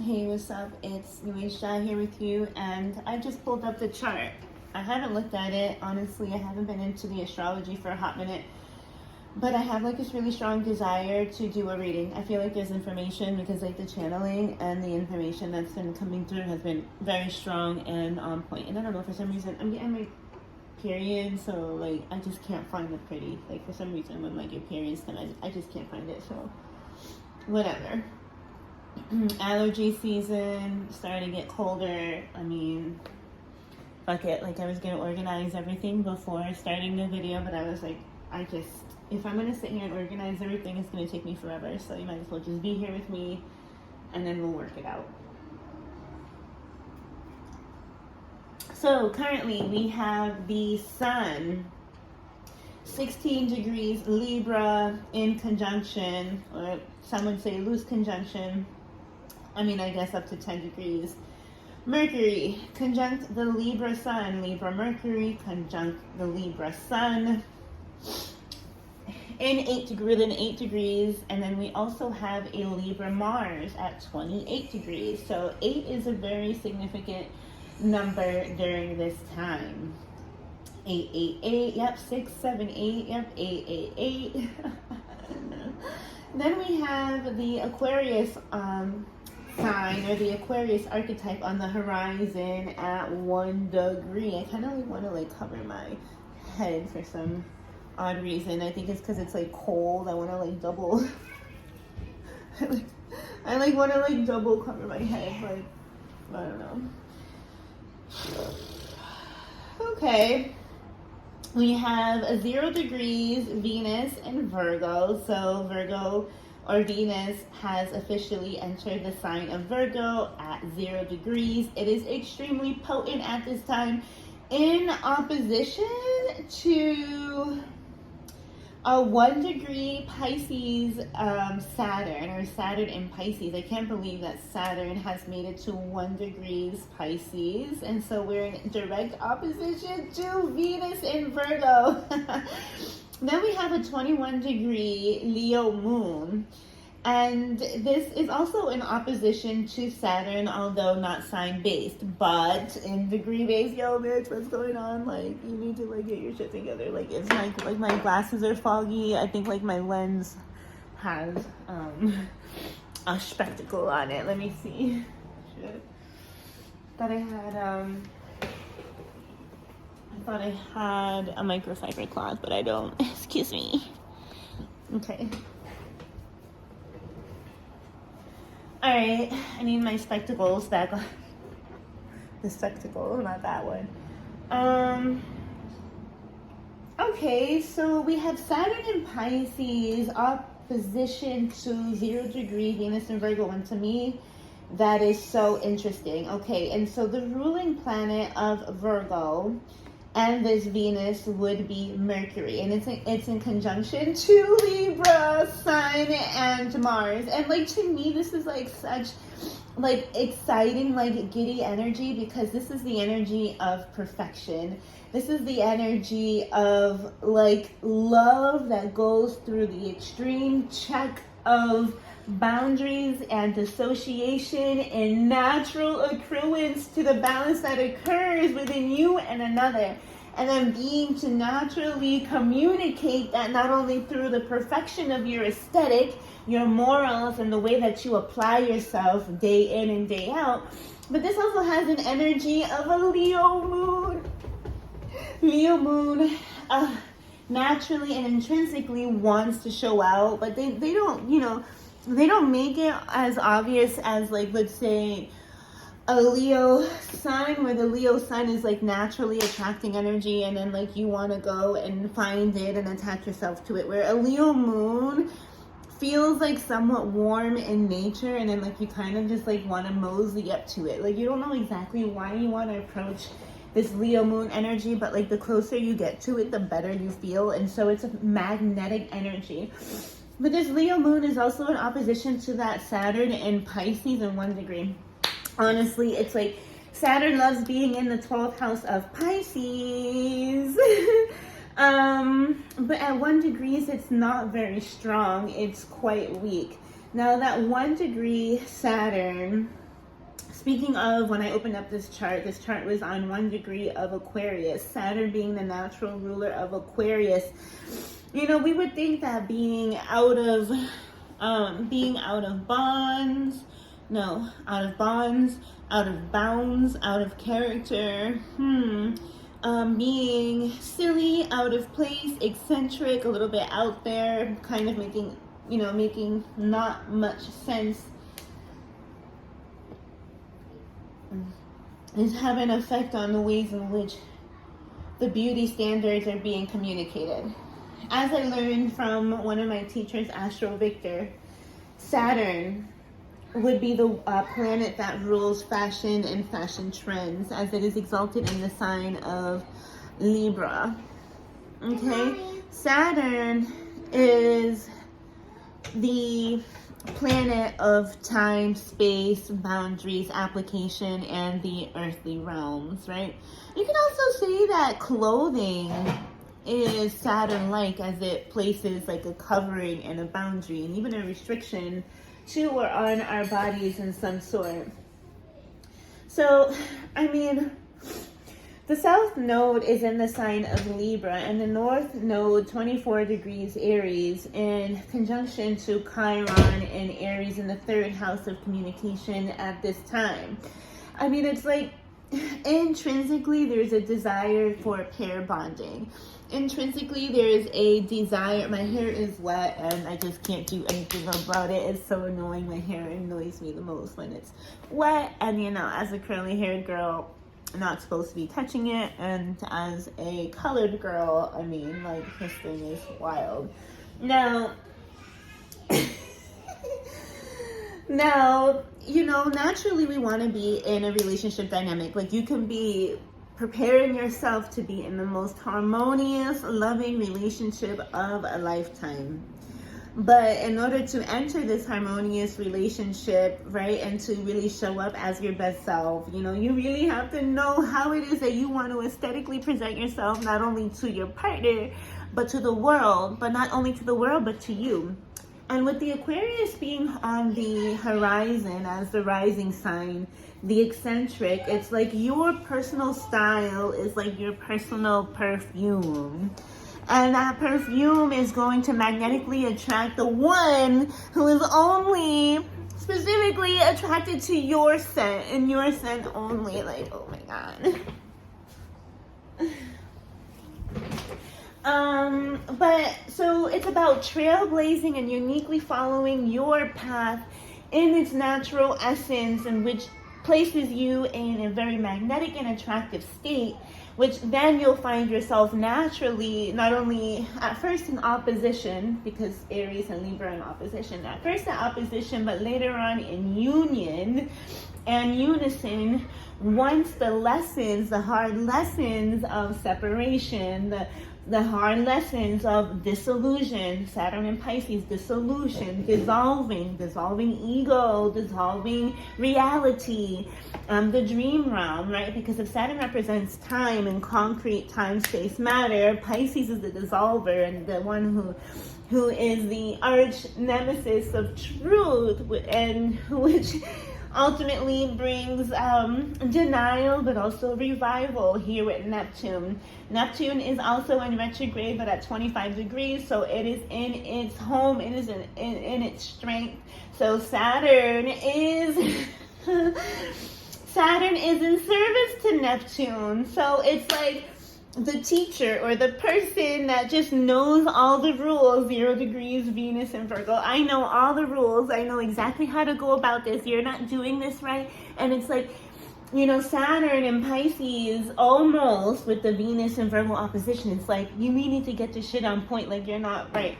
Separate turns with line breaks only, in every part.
Hey, what's up? It's Nuisha here with you, and I just pulled up the chart. I haven't looked at it. Honestly, I haven't been into the astrology for a hot minute, but I have like this really strong desire to do a reading. I feel like there's information because like the channeling and the information that's been coming through has been very strong and on point. And I don't know, for some reason, I'm getting my period, so like I just can't find the pretty. Like for some reason, when like your period's then I just can't find it. So whatever. Allergy season, starting to get colder. I mean, fuck it. Like I was gonna organize everything before starting the video, but I was like, if I'm gonna sit here and organize everything, it's gonna take me forever. So you might as well just be here with me, and then we'll work it out. So currently we have the sun 16 degrees Libra in conjunction, or some would say loose conjunction. I mean, I guess up to 10 degrees. Mercury conjunct the Libra sun. Libra Mercury conjunct the Libra sun in 8 degrees. And then we also have a Libra Mars at 28 degrees. So 8 is a very significant number during this time. 888, yep, 678, yep, 888. Then we have the Aquarius sign, or the Aquarius archetype on the horizon at 1 degree. I kind of like want to like cover my head for some odd reason. I think it's because it's like cold. I want to like double. I like want to like double cover my head. Like I don't know. Okay. We have 0 degrees Venus in Virgo. So Virgo, or Venus, has officially entered the sign of Virgo at 0 degrees. It is extremely potent at this time, in opposition to a 1 degree Pisces Saturn, or Saturn in Pisces. I can't believe that Saturn has made it to 1 degrees Pisces, and so we're in direct opposition to Venus in Virgo. Then we have a 21 degree Leo moon, and this is also in opposition to Saturn, although not sign based, but in degree based. Yo, bitch, what's going on? Like, you need to like get your shit together. Like, it's like my glasses are foggy. I think like my lens has a spectacle on it. Let me see. Shit. Thought I had a microfiber cloth, but I don't. Excuse me. Okay. All right, I need my spectacles back on. The spectacle, not that one. Okay, so we have Saturn in Pisces, opposition to 0 degree Venus in Virgo, and to me, that is so interesting. Okay, and so the ruling planet of Virgo and this Venus would be Mercury, and it's in conjunction to Libra sign and Mars. And like, to me, this is like such like exciting, like giddy energy, because this is the energy of perfection. This is the energy of like love that goes through the extreme check of boundaries and dissociation and natural accruance to the balance that occurs within you and another. And then being to naturally communicate that, not only through the perfection of your aesthetic, your morals, and the way that you apply yourself day in and day out, but this also has an energy of a Leo moon. Leo moon naturally and intrinsically wants to show out, but they don't, you know, they don't make it as obvious as, like, let's say a Leo sign, where the Leo sign is like naturally attracting energy, and then like you want to go and find it and attach yourself to it, where a Leo moon feels like somewhat warm in nature, and then like you kind of just like want to mosey up to it. Like, you don't know exactly why you want to approach this Leo moon energy, but like the closer you get to it, the better you feel. And so it's a magnetic energy. But this Leo moon is also in opposition to that Saturn in Pisces in 1 degree. Honestly, it's like Saturn loves being in the 12th house of Pisces. But at 1 degrees, it's not very strong. It's quite weak. Now that 1 degree Saturn speaking of, when I opened up this chart was on 1 degree of Aquarius, Saturn being the natural ruler of Aquarius. You know, we would think that being out of bonds, out of bounds, out of character, being silly, out of place, eccentric, a little bit out there, kind of making not much sense, is having an effect on the ways in which the beauty standards are being communicated. As I learned from one of my teachers, Astro Victor, Saturn would be the planet that rules fashion and fashion trends, as it is exalted in the sign of Libra. Okay? Saturn is the planet of time, space, boundaries, application, and the earthly realms, right? You can also say that clothing is Saturn-like, as it places like a covering and a boundary and even a restriction to or on our bodies in some sort. So, I mean, the South Node is in the sign of Libra, and the North Node, 24 degrees Aries, in conjunction to Chiron in Aries in the 3rd house of communication at this time. I mean, it's like, intrinsically, there's a desire for pair bonding. Intrinsically, there is a desire. My hair is wet, and I just can't do anything about it. It's so annoying. My hair annoys me the most when it's wet, and you know, as a curly-haired girl, I'm not supposed to be touching it, and as a colored girl, I mean, like, this thing is wild. Now, you know, naturally we want to be in a relationship dynamic. Like, you can be preparing yourself to be in the most harmonious, loving relationship of a lifetime. But in order to enter this harmonious relationship, right, and to really show up as your best self, you know, you really have to know how it is that you want to aesthetically present yourself, not only to your partner, but to the world, but not only to the world, but to you. And with the Aquarius being on the horizon as the rising sign, the eccentric, it's like your personal style is like your personal perfume. And that perfume is going to magnetically attract the one who is only specifically attracted to your scent, and your scent only. Like, oh my God. But so it's about trailblazing and uniquely following your path in its natural essence, and which places you in a very magnetic and attractive state, which then you'll find yourself naturally, not only at first in opposition, because Aries and Libra are in opposition, at first in opposition, but later on in union and unison, once the lessons, the hard lessons of separation, the hard lessons of dissolution, Saturn and Pisces, dissolution, dissolving ego, dissolving reality, the dream realm, right? Because if Saturn represents time and concrete time, space, matter, Pisces is the dissolver and the one who is the arch nemesis of truth, and which ultimately brings denial, but also revival here with Neptune. Neptune is also in retrograde, but at 25 degrees, so it is in its home, it is in its strength. So Saturn is Saturn is in service to Neptune. So it's like the teacher or the person that just knows all the rules. 0 degrees, Venus and Virgo. I know all the rules. I know exactly how to go about this. You're not doing this right. And it's like, you know, Saturn and Pisces, almost with the Venus and Virgo opposition, it's like, you need to get this shit on point. Like, you're not right.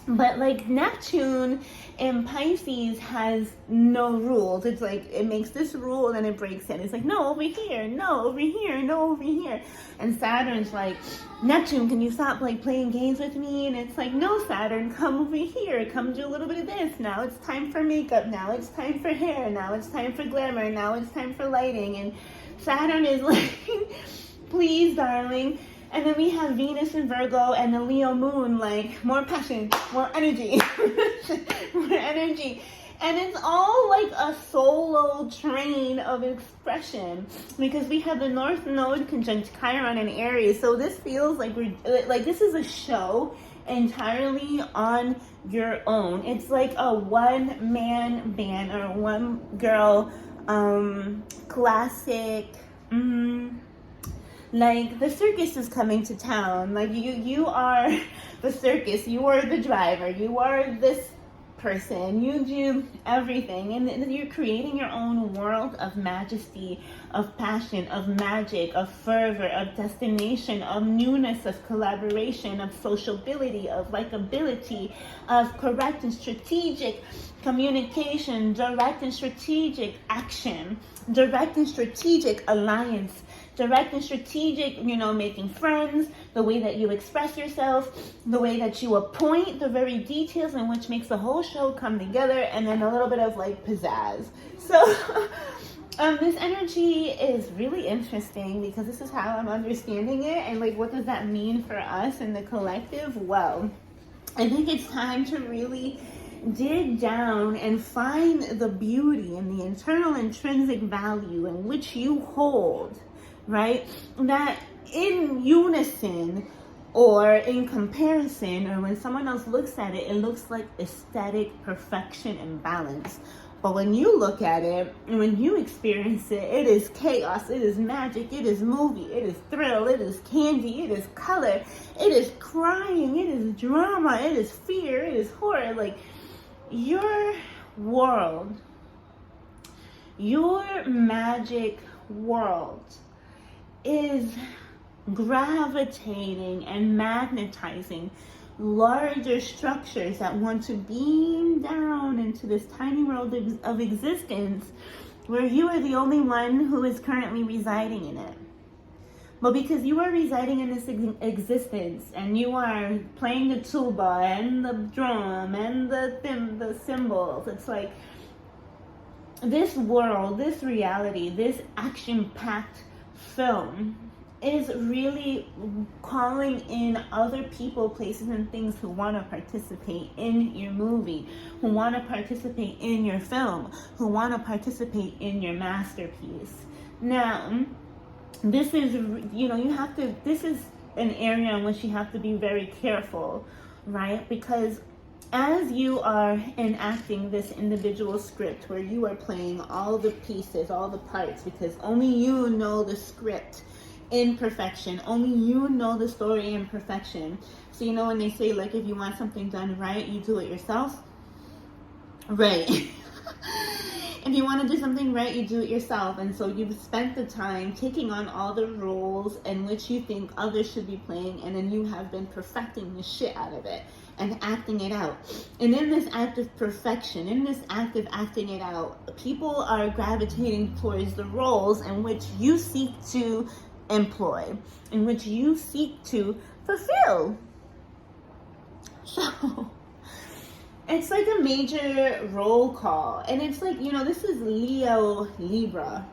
But like Neptune in Pisces has no rules. It's like, it makes this rule and then it breaks it. It's like, no, over here, no, over here, no, over here. And Saturn's like, Neptune, can you stop like playing games with me? And it's like, no, Saturn, come over here. Come do a little bit of this. Now it's time for makeup. Now it's time for hair. Now it's time for glamour. Now it's time for lighting. And Saturn is like, please, darling. And then we have Venus and Virgo and the Leo Moon, like more passion, more energy, more energy. And it's all like a solo train of expression because we have the North Node conjunct Chiron and Aries. So this feels like this is a show entirely on your own. It's like a one-man band or one girl classic. Like the circus is coming to town. Like you are the circus. You are the driver. You are this person. You do everything, and you're creating your own world of majesty, of passion, of magic, of fervor, of destination, of newness, of collaboration, of sociability, of likability, of correct and strategic communication, direct and strategic action, direct and strategic alliance, direct and strategic, making friends, the way that you express yourself, the way that you appoint, the very details in which makes the whole show come together, and then a little bit of like pizzazz. So this energy is really interesting because this is how I'm understanding it, and like what does that mean for us in the collective? Well, I think it's time to really dig down and find the beauty and the internal intrinsic value in which you hold, right? That in unison or in comparison, or when someone else looks at it, it looks like aesthetic perfection and balance. But when you look at it, and when you experience it, it is chaos, it is magic, it is movie, it is thrill, it is candy, it is color, it is crying, it is drama, it is fear, it is horror. Like your world, your magic world is gravitating and magnetizing larger structures that want to beam down into this tiny world of existence where you are the only one who is currently residing in it. But because you are residing in this existence and you are playing the tuba and the drum and the cymbals, it's like this world, this reality, this action-packed film is really calling in other people, places, and things who want to participate in your movie, who want to participate in your film, who want to participate in your masterpiece. Now, this is, this is an area in which you have to be very careful, right? Because as you are enacting this individual script where you are playing all the pieces, all the parts, because only you know the script in perfection, only you know the story in perfection. So when they say, like, if you want something done right, you do it yourself, right? If you want to do something right, you do it yourself. And so you've spent the time taking on all the roles in which you think others should be playing, and then you have been perfecting the shit out of it and acting it out. And in this act of perfection, in this act of acting it out, people are gravitating towards the roles in which you seek to employ, in which you seek to fulfill. So it's like a major roll call, and it's like, this is Leo Libra,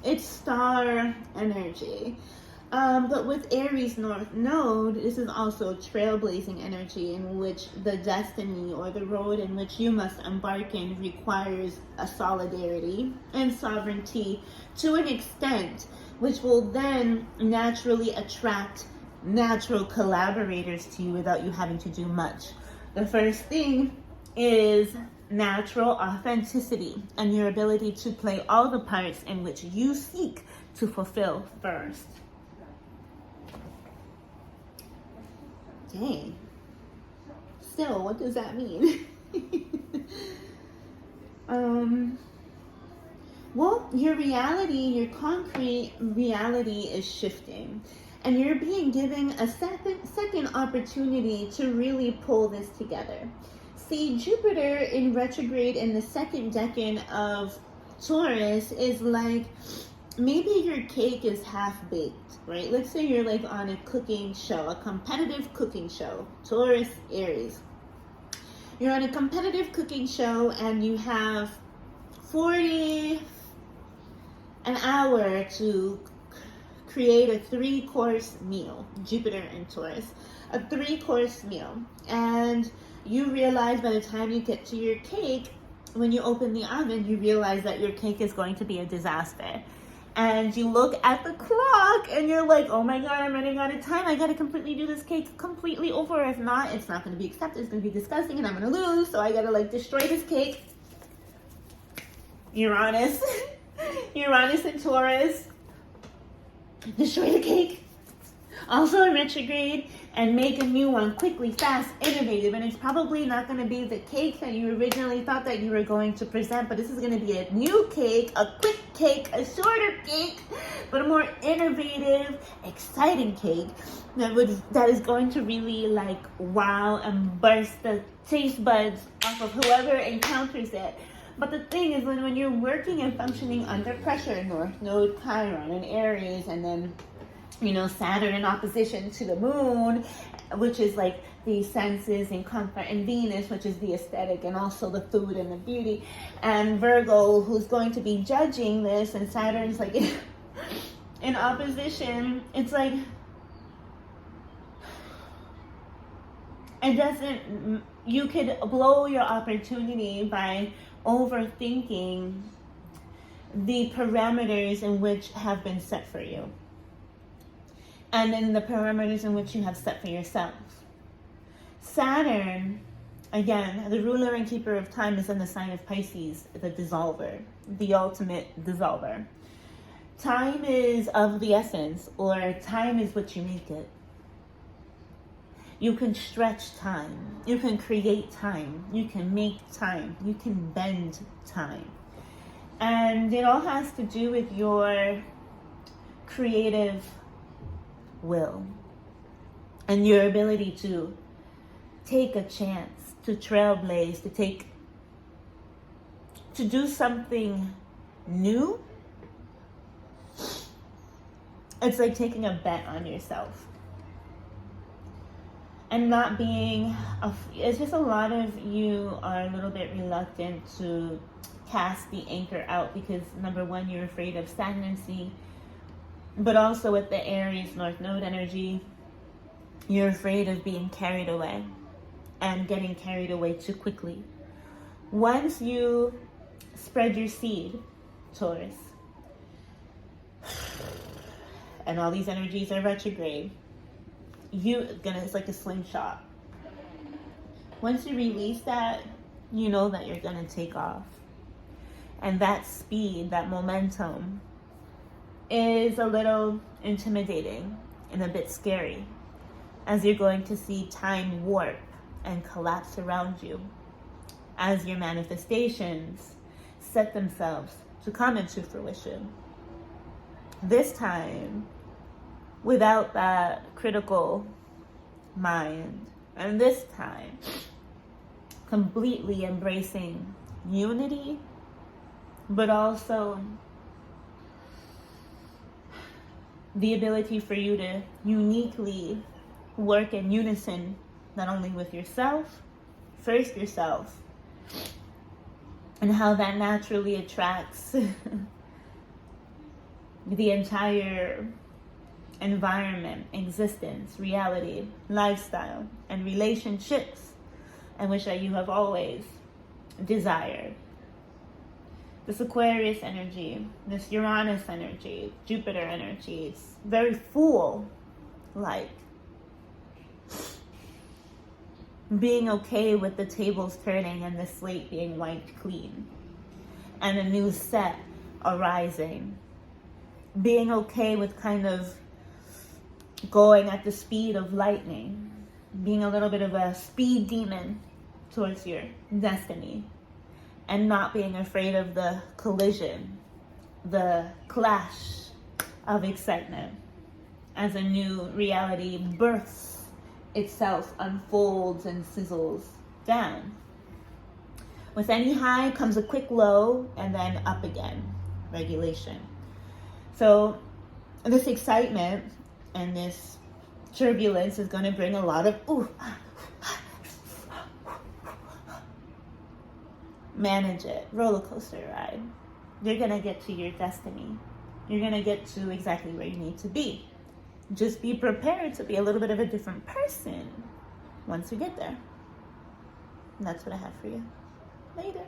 it's star energy, but with Aries North Node, this is also trailblazing energy in which the destiny or the road in which you must embark in requires a solidarity and sovereignty to an extent which will then naturally attract natural collaborators to you without you having to do much. The first thing is natural authenticity and your ability to play all the parts in which you seek to fulfill first. Dang. Still, what does that mean? Well, your reality, your concrete reality is shifting. And you're being given a second opportunity to really pull this together. See, Jupiter in retrograde in the second decan of Taurus is like, maybe your cake is half-baked, right? Let's say you're like on a cooking show, a competitive cooking show, Taurus, Aries. You're on a competitive cooking show and you have an hour to create a 3-course meal, Jupiter and Taurus, a 3-course meal. And you realize by the time you get to your cake, when you open the oven, you realize that your cake is going to be a disaster. And you look at the clock and you're like, oh my God, I'm running out of time. I got to completely do this cake completely over. If not, it's not going to be accepted. It's going to be disgusting and I'm going to lose. So I got to like destroy this cake. Uranus. Uranus and Taurus. Destroy the cake. Also in retrograde, and make a new one quickly, fast, innovative. And it's probably not going to be the cake that you originally thought that you were going to present, but this is going to be a new cake, a quick cake, a shorter cake, but a more innovative, exciting cake that is going to really like wow and burst the taste buds off of whoever encounters it. But the thing is, when you're working and functioning under pressure, North Node, Chiron, and Aries, and then Saturn in opposition to the moon, which is like the senses and comfort, and Venus, which is the aesthetic and also the food and the beauty, and Virgo, who's going to be judging this, and Saturn's like in opposition. It's like you could blow your opportunity by overthinking the parameters in which have been set for you. And then the parameters in which you have set for yourself. Saturn, again, the ruler and keeper of time, is in the sign of Pisces, the dissolver, the ultimate dissolver. Time is of the essence, or time is what you make it. You can stretch time. You can create time. You can make time. You can bend time. And it all has to do with your creative will and your ability to take a chance, to trailblaze, to do something new. It's like taking a bet on yourself and not being it's just a lot of you are a little bit reluctant to cast the anchor out because, number one, you're afraid of stagnancy. But also with the Aries North Node energy, you're afraid of being carried away and getting carried away too quickly. Once you spread your seed, Taurus, and all these energies are retrograde, it's like a slingshot. Once you release that, you know that you're gonna take off. And that speed, that momentum, is a little intimidating and a bit scary, as you're going to see time warp and collapse around you as your manifestations set themselves to come into fruition. This time, without that critical mind, and this time, completely embracing unity, but also the ability for you to uniquely work in unison, not only with yourself, first yourself, and how that naturally attracts the entire environment, existence, reality, lifestyle, and relationships, and which you have always desired. This Aquarius energy, this Uranus energy, Jupiter energy, it's very Fool-like. Being okay with the tables turning and the slate being wiped clean, and a new set arising. Being okay with kind of going at the speed of lightning, being a little bit of a speed demon towards your destiny, and not being afraid of the collision, the clash of excitement as a new reality births itself, unfolds and sizzles down. With any high comes a quick low and then up again, regulation. So this excitement and this turbulence is going to bring a lot of manage it, roller coaster ride. You're going to get to your destiny. You're going to get to exactly where you need to be. Just be prepared to be a little bit of a different person once you get there. And that's what I have for you. Later.